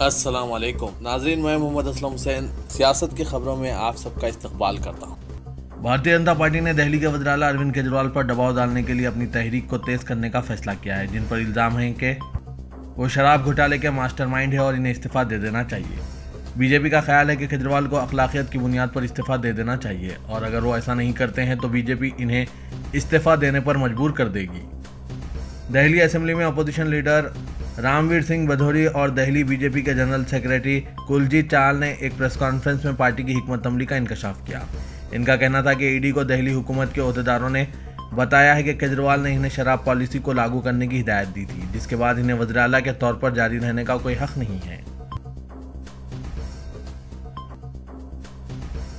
अस्सलाम वालेकुम नाजरीन, मैं मोहम्मद असलम हुसैन सियासत की खबरों में आप सबका इस्तकबाल करता हूँ। भारतीय जनता पार्टी ने दिल्ली के वज़ीर आला अरविंद केजरीवाल पर दबाव डालने के लिए अपनी तहरीक को तेज करने का फैसला किया है, जिन पर इल्जाम है कि वो शराब घोटाले के मास्टरमाइंड है और इन्हें इस्तीफा दे देना चाहिए। बीजेपी का ख्याल है कि केजरीवाल को अखलाकियत की बुनियाद पर इस्तीफा दे देना चाहिए और अगर वो ऐसा नहीं करते हैं तो बीजेपी इन्हें इस्तीफा देने पर मजबूर कर देगी। दिल्ली असेंबली में अपोजिशन लीडर रामवीर सिंह भदौरी और दिल्ली बीजेपी के जनरल सेक्रेटरी कुलजीत चाहल ने एक प्रेस कॉन्फ्रेंस में पार्टी की हिकमत अमली का इंकशाफ किया। इनका कहना था कि ईडी को दिल्ली हुकूमत के ओहदेदारों ने बताया है कि केजरीवाल ने इन्हें शराब पॉलिसी को लागू करने की हिदायत दी थी, जिसके बाद इन्हें वज़ीर आला के तौर पर जारी रहने का कोई हक नहीं है।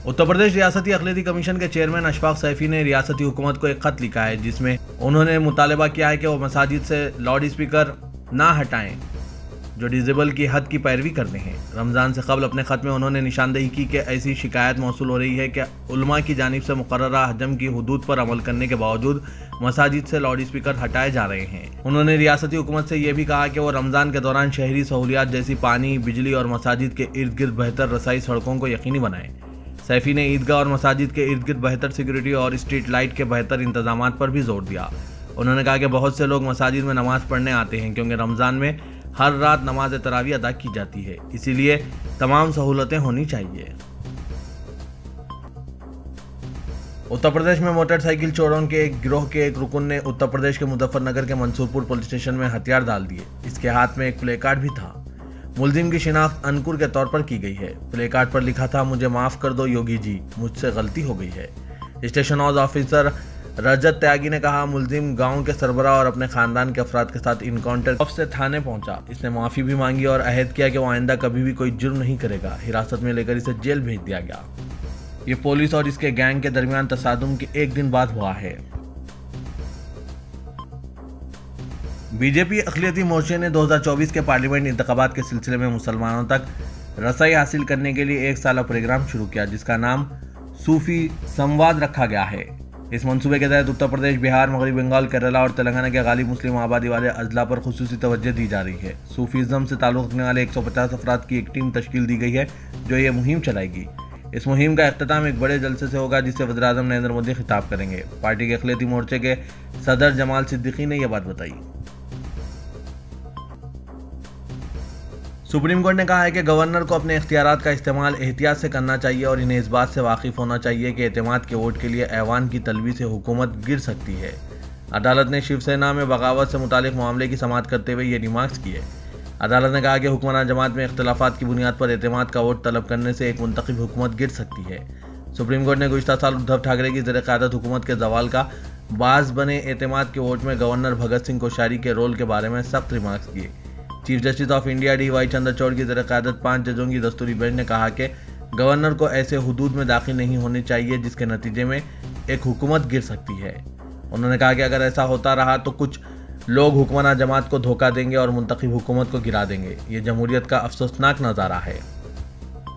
उत्तर प्रदेश रियासती अक़लियती कमीशन के चेयरमैन अशफाक सैफी ने रियासती हुकूमत को एक खत लिखा है, जिसमें उन्होंने मुतालबा किया है कि वो मसाजिद से लाउड स्पीकर ना हटाएं जो डिजेबल की हद की पैरवी करते हैं। रमज़ान से कबल अपने ख़त में उन्होंने निशानदेही की कि ऐसी शिकायत मौसूल हो रही है कि उलमा की जानिब से मुकर्ररा हजम की हुदूद पर अमल करने के बावजूद मसाजिद से लाउड स्पीकर हटाए जा रहे हैं। उन्होंने रियासती हुकूमत से यह भी कहा कि वो रमज़ान के दौरान शहरी सहूलियात जैसी पानी, बिजली और मसाजिद के इर्द गिर्द बेहतर रसाई सड़कों को यकीनी बनाएं। सैफी ने ईदगाह और मसाजिद के इर्द गिर्द बेहतर सिक्योरिटी और स्ट्रीट लाइट के बेहतर इंतजाम पर भी जोर दिया। उन्होंने कहा कि बहुत से लोग मसाजिद में नमाज पढ़ने आते हैं क्योंकि रमज़ान में हर रात नमाज तरावी अदा की जाती है, इसीलिए तमाम सहूलतें होनी चाहिए। उत्तर प्रदेश में मोटरसाइकिल चोरों के एक गिरोह के एक रुकन ने उत्तर प्रदेश के मुजफ्फरनगर के मंसूरपुर पुलिस स्टेशन में हथियार डाल दिए। इसके हाथ में एक प्ले कार्ड भी था। मुलजिम की शिनाख्त अंकुर के तौर पर की गई है। प्ले कार्ड पर लिखा था, मुझे माफ़ कर दो योगी जी, मुझसे गलती हो गई है। स्टेशन हाउस ऑफिसर रजत त्यागी ने कहा, मुलजिम गांव के सरबरा और अपने खानदान के अफराद के साथ इनकाउंटर से थाने पहुंचा। इसने माफ़ी भी मांगी और अहद किया कि वो आइंदा कभी भी कोई जुर्म नहीं करेगा। हिरासत में लेकर इसे जेल भेज दिया गया। ये पुलिस और इसके गैंग के दरमियान तसादुम के एक दिन बाद हुआ है। बीजेपी अक़लियती मोर्चे ने 2024 के पार्लियामेंट इंतखाबात के सिलसिले में मुसलमानों तक रसाई हासिल करने के लिए एक साला प्रोग्राम शुरू किया, जिसका नाम सूफी संवाद रखा गया है। इस मंसूबे के तहत उत्तर प्रदेश, बिहार, मगरबी बंगाल, केरला और तेलंगाना के गालिब मुस्लिम आबादी वाले अजला पर खुसूसी तवज्जो दी जा रही है। सूफीज़म से ताल्लुक़ रखने वाले 150 अफराद की एक टीम तश्कील दी गई है जो ये मुहिम चलाएगी। इस मुहिम का अख्तिताम एक बड़े जलसे से होगा, जिससे वज़ीर आज़म नरेंद्र मोदी खिताब करेंगे। पार्टी के अक़लियती मोर्चे के सदर जमाल सिद्दीकी ने यह बात बताई। सुप्रीम कोर्ट ने कहा है कि गवर्नर को अपने इख्तियारात का इस्तेमाल एहतियात से करना चाहिए और इन्हें इस बात से वाकिफ होना चाहिए कि एतमाद के वोट के लिए ऐवान की तलबी से हुकूमत गिर सकती है। अदालत ने शिवसेना में बगावत से मुतालिक मामले की समाअत करते हुए ये रिमार्क्स किए। अदालत ने कहा कि हुक्मरान जमात में इख्तलाफात की बुनियाद पर एतमाद का वोट तलब करने से एक मुंतखब हुकूमत गिर सकती है। सुप्रीम कोर्ट ने गुज़िश्ता साल उद्धव ठाकरे की ज़ेर-ए-क़यादत हुकूमत के जवाल का बाज़ बने एतमाद के वोट में गवर्नर भगत सिंह कोश्यारी के रोल के बारे में सख्त रिमार्क्स किए। Chief justice of India D.Y.. Chandrachud की ज़ेर-ए-क़यादत 5 जजों की दस्तूरी बेंच ने कहा कि गवर्नर को ऐसे हुदूद में दाखिल नहीं होने चाहिए जिसके नतीजे में एक हुकूमत गिर सकती है। उन्होंने कहा कि अगर ऐसा होता रहा तो कुछ लोग हुक्मरान जमात को धोखा देंगे और मुंतखब हुकूमत को गिरा देंगे। ये जमहूरियत का अफसोसनाक नज़ारा है।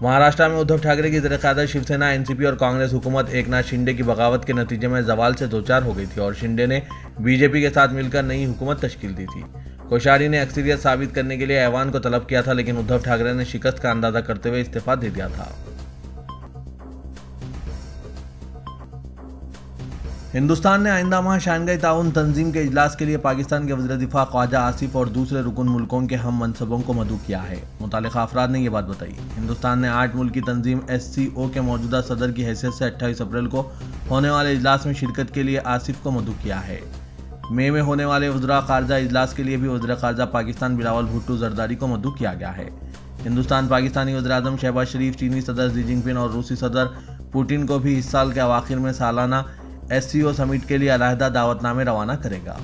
महाराष्ट्र में उद्धव ठाकरे की ज़ेर-ए-क़यादत शिवसेना, एनसीपी और कांग्रेस हुकूमत एकनाथ शिंदे की बगावत के नतीजे में जवाल से दो चार हो गई थी और शिंदे ने बीजेपी के साथ मिलकर नई हुकूमत तश्कील दी थी। कोश्यारी ने अक्सरियत साबित करने के लिए ऐवान को तलब किया था, लेकिन उद्धव ठाकरे ने शिकस्त का अंदाजा करते हुए इस्तीफा दे दिया था। हिंदुस्तान ने आइंदा माह शांघाई ताउन तंजीम के इजलास के लिए पाकिस्तान के वज़ीर दिफा ख्वाजा आसिफ और दूसरे रुकन मुल्कों के हम मनसबों को मदऊ किया है। मुतालिका अफराद ने यह बात बताई। हिंदुस्तान ने 8 मुल्की तंजीम SCO के मौजूदा सदर की हैसियत से 28 अप्रैल को होने वाले इजलास में शिरकत के लिए आसिफ को मदऊ किया है। मई में होने वाले वज़ीर ख़ारजा इजलास के लिए भी वज़ीर ख़ारजा पाकिस्तान बिलावल भुट्टो ज़रदारी को मदऊ किया गया है। हिंदुस्तान पाकिस्तानी वज़ीर आज़म शहबाज शरीफ, चीनी सदर शी जिनपिंग और रूसी सदर पुतिन को भी इस साल के अवाखिर में सालाना SCO समिट के लिए अलहदा दावतनामे रवाना करेगा।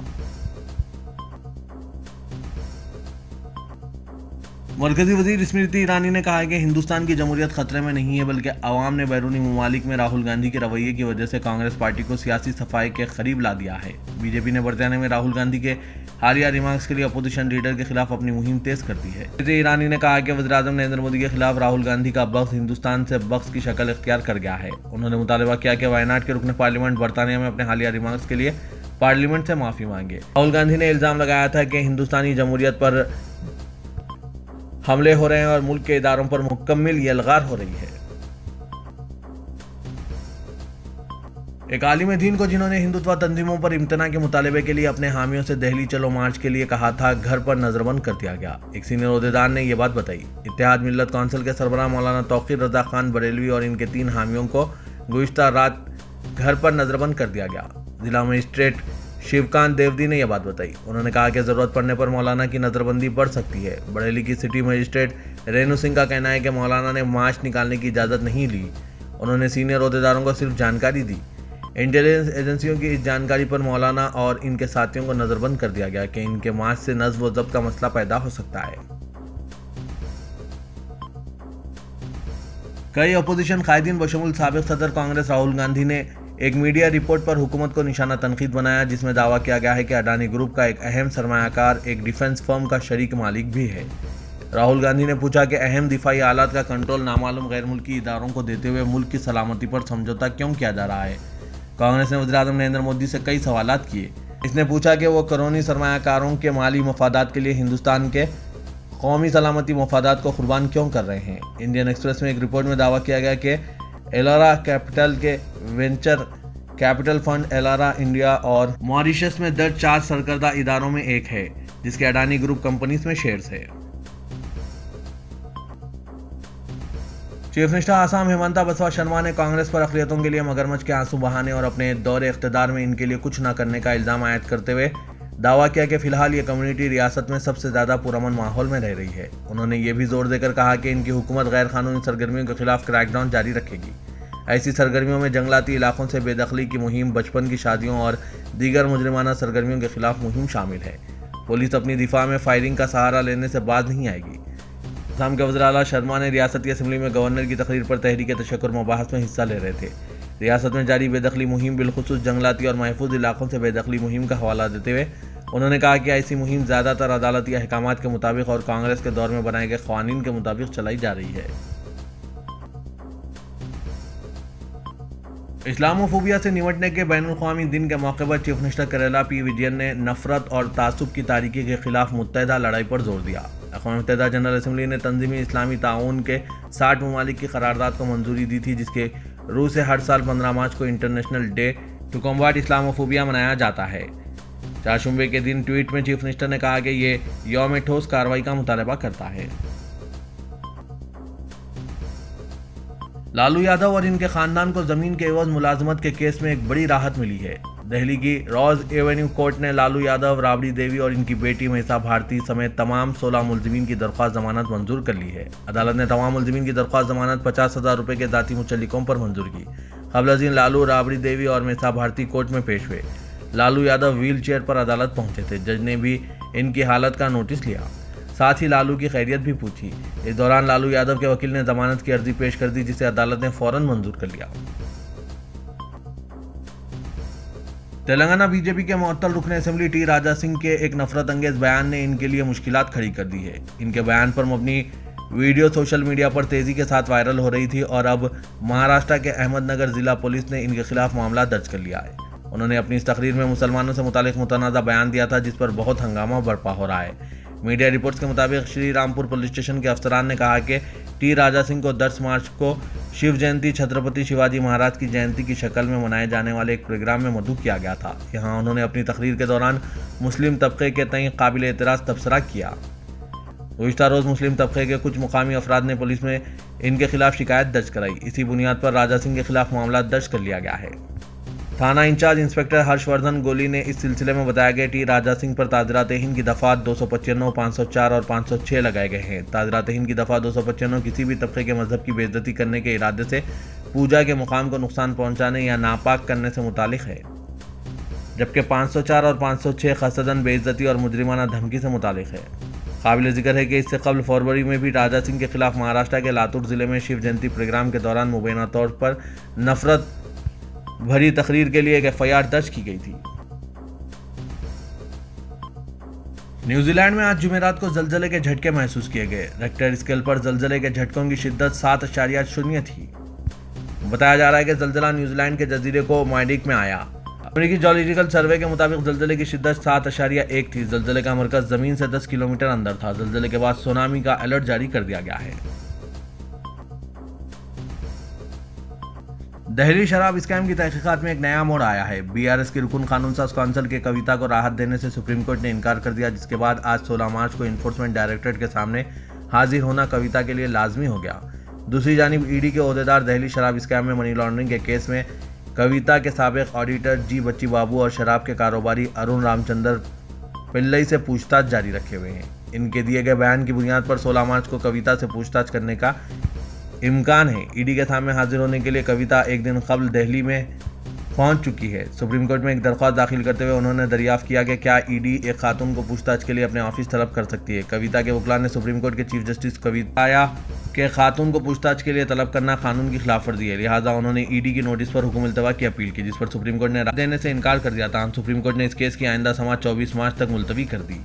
मरकजी वजीर स्मृति ईरानी ने कहा है कि हिंदुस्तान की जमहूरियत खतरे में नहीं है, बल्कि अवाम ने बैरूनी ममालिक में राहुल गांधी के रवैये की वजह से कांग्रेस पार्टी को सियासी सफाई के करीब ला दिया है। बीजेपी ने बरतानिया में राहुल गांधी के हालिया रिमार्क्स के लिए अपोजिशन लीडर के खिलाफ अपनी मुहिम तेज कर दी है। स्मृति ईरानी ने कहा कि वज़ीर आज़म नरेंद्र मोदी के खिलाफ राहुल गांधी का बख्स हिंदुस्तान से बख्स की शक्ल इख्तियार कर गया है। उन्होंने मुतालबा किया कि वायनाड के रुकन पार्लियामेंट बरतानिया में अपने हालिया रिमार्क्स के लिए पार्लियामेंट से माफी मांगे। राहुल गांधी ने इल्जाम लगाया था कि हिंदुस्तानी जमहूरियत पर हमले हो रहे हैं और मुल्क के इदारों पर मुकम्मल यलगार हो रही है। एक आलिम दीन को जिन्होंने हिंदुत्व तंजीमों पर इम्तना के मुतालबे के लिए अपने हामियों से दिल्ली चलो मार्च के लिए कहा था, घर पर नजरबंद कर दिया गया। एक सीनियर ओहदेदार ने यह बात बताई। इत्तेहाद मिल्लत कौंसिल के सरबराह मौलाना तौकीर रजा खान बरेलवी और इनके 3 हामियों को गुज़िश्ता रात घर पर नजरबंद कर दिया गया। जिला मजिस्ट्रेट शिवकांत देवदी ने यह बात बताई। उन्होंने कहा कि जरूरत पड़ने पर मौलाना की नजरबंदी बढ़ सकती है। बरेली की सिटी मजिस्ट्रेट रेणु सिंह का कहना है कि मौलाना ने मार्च निकालने की इजाज़त नहीं ली। उन्होंने सीनियर ओहदेदारों को सिर्फ जानकारी दी। इंटेलिजेंस एजेंसियों की इस जानकारी पर मौलाना और इनके साथियों को नजरबंद कर दिया गया कि इनके मार्च से नज़्म व ज़ब्त का मसला पैदा हो सकता है। कई अपोजिशन कायदीन बशमूल साबिक सदर कांग्रेस राहुल गांधी ने एक मीडिया रिपोर्ट पर हुकूमत को निशाना तनकीद बनाया, जिसमें दावा किया गया है कि अडानी ग्रुप का एक अहम सरमायाकार एक डिफेंस फर्म का शरीक मालिक भी है। राहुल गांधी ने पूछा कि अहम दिफाई आलात का कंट्रोल नामालूम गैर मुल्की इदारों को देते हुए मुल्क की सलामती पर समझौता क्यों किया जा रहा है। कांग्रेस ने वज़ीर-ए-आज़म नरेंद्र मोदी से कई सवालात किए। इसने पूछा कि वो करोनी सरमायाकारों के माली मफादात के लिए हिंदुस्तान के कौमी सलामती मफादात को कुर्बान क्यों कर रहे हैं। इंडियन एक्सप्रेस में एक रिपोर्ट में दावा किया गया कि एलारा कैपिटल के venture capital fund Elara India और मॉरिशस में दर्ज 4 सरकर्दा इदारों में एक है, जिसके अडानी ग्रुप कंपनीज में शेयर्स है। चीफ मिनिस्टर आसाम हिमंता बसवा शर्मा ने कांग्रेस पर अक़लियतों के लिए मगरमच्छ के आंसू बहाने और अपने दौरे इख्तिदार में इनके लिए कुछ न करने का इल्ज़ाम आयद करते हुए दावा किया कि फिलहाल ये कम्युनिटी रियासत में सबसे ज़्यादा पुरअमन माहौल में रह रही है। उन्होंने ये भी जोर देकर कहा कि इनकी हुकूमत गैर कानूनी सरगर्मियों के खिलाफ क्रैकडाउन जारी रखेगी। ऐसी सरगर्मियों में जंगलाती इलाकों से बेदखली की मुहिम, बचपन की शादियों और दीगर मुजरिमाना सरगर्मियों के खिलाफ मुहिम शामिल है। पुलिस अपनी दिफा में फायरिंग का सहारा लेने से बाज नहीं आएगी। असम के वज़ीर आला शर्मा ने रियासती असम्बली में गवर्नर की तकरीर पर तहरीक तशक्कुर मुबाहस में हिस्सा ले रहे थे। रियासत में जारी बेदखली मुहिम, बिलखुसूस जंगलाती और महफूज इलाकों से बेदखली मुहिम का हवाला देते हुए उन्होंने कहा कि ऐसी मुहिम ज़्यादातर अदालती अहकामात के मुताबिक और कांग्रेस के दौर में बनाए गए क़वानीन के मुताबिक चलाई जा रही है। इस्लामोफोबिया से निपटने के बैनुल-अक़वामी दिन के मौके पर chief minister Kerala P Vijayan ने नफरत और तासुब की तारीकी के खिलाफ मुत्तहदा लड़ाई पर जोर दिया। अक़वाम मुत्तहदा जनरल असम्बली ने तंजीमी इस्लामी ताउन के 60 ममालिक की करारदाद को मंजूरी दी थी, जिसके रूह से हर साल 15 मार्च को international day to combat Islamophobia मनाया जाता है। चारशंबे के दिन ट्वीट में चीफ मिनिस्टर ने कहा कि ये यौम ठोस कार्रवाई का मुतालबा करता है। लालू यादव और इनके खानदान को जमीन के एवज मुलाजमत के केस में एक बड़ी राहत मिली है। दिल्ली की रोज एवेन्यू कोर्ट ने लालू यादव, राबड़ी देवी और इनकी बेटी महिसा भारती समेत तमाम 16 मुलजिमीन की दरख्वास्त जमानत मंजूर कर ली है। अदालत ने तमाम मुलजिमीन की दरख्वास्त जमानत 50,000 रुपये के जाती मुचल्लिकों पर मंजूर की। क़ब्ल लालू, राबड़ी देवी और महिसा भारती कोर्ट में पेश हुए। लालू यादव व्हील चेयर पर अदालत पहुंचे थे। जज ने भी इनकी हालत का नोटिस लिया, साथ ही लालू की खैरियत भी पूछी। इस दौरान लालू यादव के वकील ने जमानत की अर्जी पेश कर दी, जिसे अदालत ने फौरन मंजूर कर लिया। तेलंगाना बीजेपी के मुअत्तल रुकन असेंबली टी राजा सिंह के एक नफरत अंगेज बयान ने इनके लिए मुश्किलात खड़ी कर दी है। इनके बयान पर मबनी वीडियो सोशल मीडिया पर तेजी के साथ वायरल हो रही थी और अब महाराष्ट्र के अहमदनगर जिला पुलिस ने इनके खिलाफ मामला दर्ज कर लिया है। उन्होंने अपनी इस तकरीर में मुसलमानों से मुतालिक मुतनाज़ा बयान दिया था, जिस पर बहुत हंगामा बरपा हो रहा है। मीडिया रिपोर्ट्स के मुताबिक श्री रामपुर पुलिस स्टेशन के अफसरान ने कहा कि टी राजा सिंह को 10 मार्च को शिव जयंती छत्रपति शिवाजी महाराज की जयंती की शक्ल में मनाए जाने वाले एक प्रोग्राम में मदऊ किया गया था। यहाँ उन्होंने अपनी तकरीर के दौरान मुस्लिम तबके के तय काबिल एतराज़ तबसरा किया। गुज़िश्ता रोज़ मुस्लिम तबके के कुछ मुकामी अफराद ने पुलिस में इनके खिलाफ शिकायत दर्ज कराई। इसी बुनियाद पर राजा सिंह के खिलाफ मामला दर्ज कर लिया गया है। थाना इंचार्ज इंस्पेक्टर हर्षवर्धन गोली ने इस सिलसिले में बताया कि टी राजा सिंह पर ताज़रात हिंद की दफ़ा 295, 504 और 506 लगाए गए हैं। ताज़रात हिंद की दफ़ा 295 किसी भी तबके के मजहब की बेइज्जती करने के इरादे से पूजा के मुकाम को नुकसान पहुंचाने या नापाक करने से मुतालिक है, जबकि 504 और 506 क़सदन बेइज्जती और मुजरिमाना धमकी से मुतालिक है। काबिल ज़िक्र है कि इससे कबल फरवरी में भी राजा सिंह के खिलाफ महाराष्ट्र के लातूर ज़िले में शिव जयंती प्रोग्राम के दौरान मुबैना तौर पर नफरत भरी तकरीर के लिए एक एफआईआर दर्ज की गई थी। न्यूजीलैंड में आज जुमेरात को जलजले के झटके महसूस किए गए। रेक्टर स्केल पर जलजले के झटकों की शिद्दत 7.0 थी। बताया जा रहा है कि जलजला न्यूजीलैंड के जजीरे को माइडिक में आया। अमेरिकी जियोलॉजिकल सर्वे के मुताबिक जल्जले की शिद्दत 7.1 थी। जल्जले का मरकज जमीन से 10 किलोमीटर अंदर था। जल्जले के बाद सुनामी का अलर्ट जारी कर दिया गया है। दहली शराब स्कैम की तहकीकात में एक नया मोड़ आया है। बीआरएस की रुकन कानून साज कौंसिल के कविता को राहत देने से सुप्रीम कोर्ट ने इनकार कर दिया, जिसके बाद आज 16 मार्च को इन्फोर्समेंट डायरेक्टरेट के सामने हाजिर होना कविता के लिए लाजमी हो गया। दूसरी जानिब ईडी के ओहदेदार दहली शराब स्कैम में मनी लॉन्ड्रिंग के केस में कविता के साबिक ऑडिटर जी बच्ची बाबू और शराब के कारोबारी अरुण रामचंद्र पिल्लई से पूछताछ जारी रखे हुए हैं। इनके दिए गए बयान की बुनियाद पर 16 मार्च को कविता से पूछताछ करने का इम्कान है। ईडी के सामने हाजिर होने के लिए कविता एक दिन कबल दिल्ली में पहुंच चुकी है। सुप्रीम कोर्ट में एक दरख्वास्त दाखिल करते हुए उन्होंने दरियाफ्त किया कि क्या ईडी एक खातून को पूछताछ के लिए अपने ऑफिस तलब कर सकती है। कविता के वकील ने सुप्रीम कोर्ट के चीफ जस्टिस कविता के खातून को पूछताछ के लिए तलब करना कानून की खिलाफ वर्जी है, लिहाजा उन्होंने ईडी की नोटिस पर हुक्म इल्तवा की अपील की, जिस पर सुप्रीम कोर्ट ने राय देने से इनकार कर दिया था। सुप्रीम कोर्ट ने इस केस की आइंदा समाअत 24 मार्च तक मुलतवी कर दी।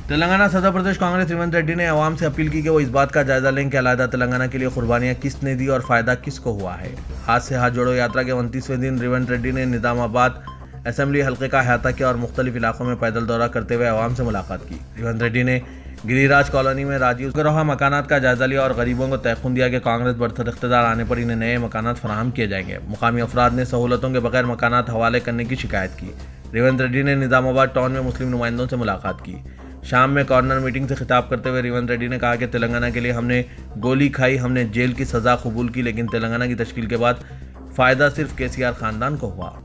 तेलंगाना सदर प्रदेश कांग्रेस रेवंत रेड्डी ने अवाम से अपील की कि वो इस बात का जायजा लें कि अलहदा तेलंगाना के लिए कुर्बानियां किसने दी और फायदा किसको हुआ है। हाथ से हाथ जोड़ो यात्रा के 29वें दिन रेवंत रेड्डी ने निजामाबाद असेंबली हल्के का अहाता किया और मुख्तलिफ इलाकों में पैदल दौरा करते हुए अवाम से मुलाकात की। रेवंत रेड्डी ने गिरिराज कॉलोनी में राजीव गरोहा मकानात का जायजा लिया और गरीबों को तयक़ुन दिया कि कांग्रेस बरसर इख्तिदार आने पर इन्हें नए मकानात फराहम किए जाएंगे। मुकामी अफराद ने सहूलतों के बगैर मकानात हवाले करने की शिकायत की। रेवंत रेड्डी ने निजामाबाद टाउन में मुस्लिम नुमाइंदों से मुलाकात की। शाम में कॉर्नर मीटिंग से खिताब करते हुए रेवंत रेड्डी ने कहा कि तेलंगाना के लिए हमने गोली खाई, हमने जेल की सज़ा कबूल की, लेकिन तेलंगाना की तश्कील के बाद फ़ायदा सिर्फ केसीआर ख़ानदान को हुआ।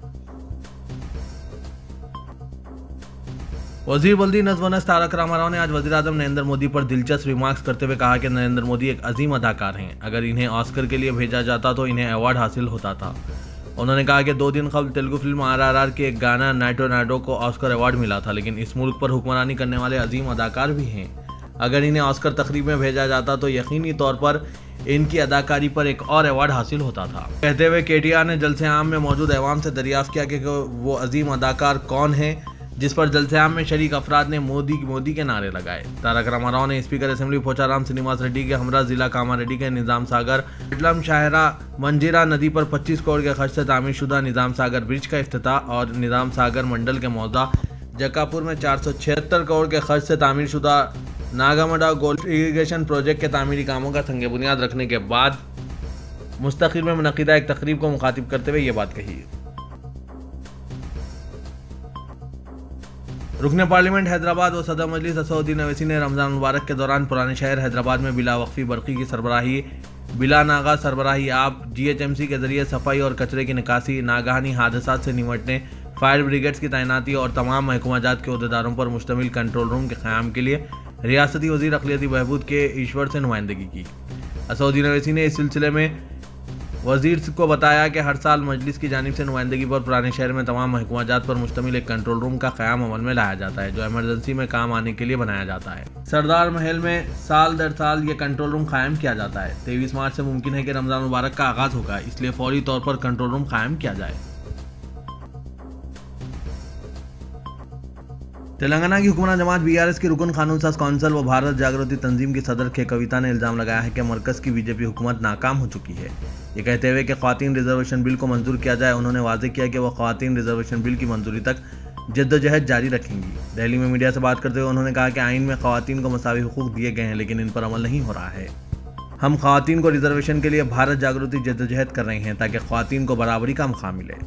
वज़ीर बल्दी नज़्म व नस्र तारक रामाराव ने आज वज़ीर आज़म नरेंद्र मोदी पर दिलचस्प रिमार्क्स करते हुए कहा कि नरेंद्र मोदी एक अजीम अदाकार हैं। अगर इन्हें ऑस्कर के लिए भेजा जाता तो इन्हें अवार्ड हासिल होता था। उन्होंने कहा कि 2 दिन कबल तेलुगु फिल्म RRR के एक गाना नाइटो नाइटो को ऑस्कर अवार्ड मिला था, लेकिन इस मुल्क पर हुक्मरानी करने वाले अजीम अदाकार भी हैं। अगर इन्हें ऑस्कर तकरीब में भेजा जाता तो यकीनी तौर पर इनकी अदाकारी पर एक और अवार्ड हासिल होता था। कहते हुए KTR ने जलसे आम में मौजूद अवाम से दरियाफ्त किया कि वो अजीम अदाकार कौन है, जिस पर जलसे आम में शरीक अफराद ने मोदी मोदी के नारे लगाए। तारक रामाराव ने स्पीकर असेंबली पोचाराम श्रीनिवास रेड्डी के हमरा जिला कामारेड्डी के निजाम सागर इडलम शाहरा मंजीरा नदी पर 25 करोड़ के खर्च से तामीर शुदा निजाम सागर ब्रिज का इफ्तिताह और निजाम सागर मंडल के मौजा जक्कापुर में 476 करोड़ के खर्च से तामीर शुदा नागामडा गोल्फ इरीगेशन प्रोजेक्ट के तामीरी कामों का संग बुनियाद रखने के बाद मुस्तकिल में मुनक़िदा एक तकरीब को मुखातिब करते हुए ये बात कही। रुकने पार्लियामेंट हैदराबाद व सदर मजलिस असदुद्दीन अवैसी ने रमज़ान मुबारक के दौरान पुराने शहर हैदराबाद में बिला वक्फी बरक़ी की सरबराही, बिला नागा सरबराही आब, GHMC के जरिए सफाई और कचरे की निकासी, नागहानी हादसात से निपटने फायर ब्रिगेड्स की तैनाती और तमाम महकमाजात के अहदेदारों पर मुश्तमिल कंट्रोल रूम के क़याम के लिए रियासती वज़ीर अक़लियती बहबूद के ईश्वर से नुमाइंदगी की। असदुद्दीन अवैसी ने इस सिलसिले में वज़ीर को बताया कि हर साल मजलिस की जानिब से नुमाइंदगी पर पुराने शहर में तमाम महकमाजात पर मुश्तमिल एक कंट्रोल रूम का क़याम अमल में लाया जाता है, जो इमरजेंसी में काम आने के लिए बनाया जाता है। सरदार महल में साल दर साल ये कंट्रोल रूम कायम किया जाता है। 23 मार्च से मुमकिन है कि रमज़ान मुबारक का आगाज़ होगा, इसलिए फौरी तौर पर कंट्रोल रूम कायम किया जाए। तेलंगाना की हुकूमत जमात BRS की रुकन कानून साज कौंसिल व भारत जागृति तंजीम की सदर के कविता ने इल्ज़ाम लगाया है कि मरकज़ की BJP हुकूमत नाकाम हो चुकी है। ये कहते हुए कि ख़वातीन रिजर्वेशन बिल को मंजूर किया जाए, उन्होंने वाज़ेह किया कि वह ख़वातीन रिजर्वेशन बिल की मंजूरी तक जद्दोजहद जारी रखेंगी। दिल्ली में मीडिया से बात करते हुए उन्होंने कहा कि आइन में ख़वातीन को मसावी हुकूक दिए गए हैं, लेकिन इन पर अमल नहीं हो रहा है। हम ख़वातीन को रिजर्वेशन के लिए भारत जागृति जद्दोजहद कर रहे हैं ताकि ख़वातीन को बराबरी का मौका मिले।